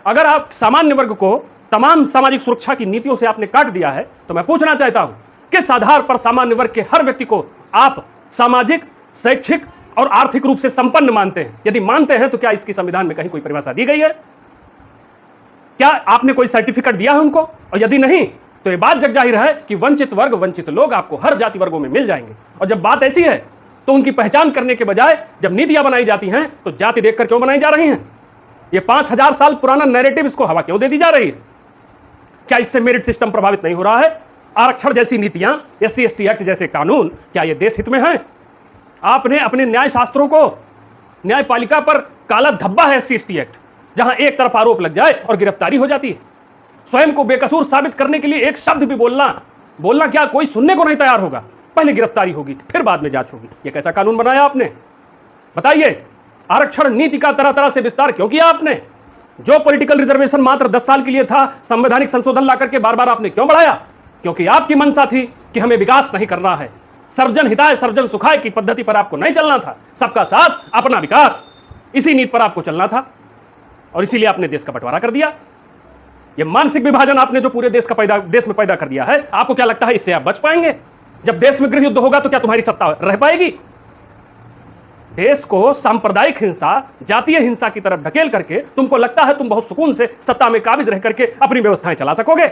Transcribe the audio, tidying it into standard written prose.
अगर आप सामान्य वर्ग को तमाम सामाजिक सुरक्षा की नीतियों से आपने काट दिया है, तो मैं पूछना चाहता हूं किस आधार पर सामान्य वर्ग के हर व्यक्ति को आप सामाजिक, शैक्षिक और आर्थिक रूप से संपन्न मानते हैं? यदि मानते हैं तो क्या इसकी संविधान में कहीं कोई परिभाषा दी गई है? क्या आपने कोई सर्टिफिकेट दिया है उनको? और यदि नहीं, तो यह बात जग जाहिर है कि वंचित वर्ग, वंचित लोग आपको हर जाति वर्गों में मिल जाएंगे। और जब बात ऐसी है तो उनकी पहचान करने के बजाय जब नीतियां बनाई जाती हैं तो जाति देखकर क्यों बनाई जा रही हैं? ये 5000 साल पुराना नैरेटिव, इसको हवा क्यों दे दी जा रही है? क्या इससे मेरिट सिस्टम प्रभावित नहीं हो रहा है? आरक्षण जैसी नीतियां, SC ST एक्ट जैसे कानून, क्या ये देश हित में है? आपने अपने न्याय शास्त्रों को, न्यायपालिका पर काला धब्बा है SC ST एक्ट, जहां एक तरफ आरोप लग जाए और गिरफ्तारी हो जाती है। स्वयं को बेकसूर साबित करने के लिए एक शब्द भी बोलना क्या कोई सुनने को नहीं तैयार होगा। पहले गिरफ्तारी होगी, फिर बाद में जांच होगी। यह कैसा कानून बनाया आपने? बताइए। आरक्षण नीति का तरह तरह से विस्तार क्यों किया आपने? जो पॉलिटिकल रिजर्वेशन मात्र 10 साल के लिए था, संवैधानिक संशोधन लाकर के बार बार आपने क्यों बढ़ाया? क्योंकि आपकी मंशा थी कि हमें विकास नहीं करना है, सर्वजन हिताय सर्वजन सुखाय की पद्धति पर आपको नहीं चलना था। सबका साथ, अपना विकास, इसी नीति पर आपको चलना था। और इसीलिए आपने देश का बंटवारा कर दिया। यह मानसिक विभाजन आपने जो पूरे देश में पैदा कर दिया है, आपको क्या लगता है इससे आप बच पाएंगे? जब देश में गृह युद्ध होगा तो क्या तुम्हारी सत्ता रह पाएगी? देश को सांप्रदायिक हिंसा, जातीय हिंसा की तरफ ढकेल करके तुमको लगता है तुम बहुत सुकून से सत्ता में काबिज रह करके अपनी व्यवस्थाएं चला सकोगे?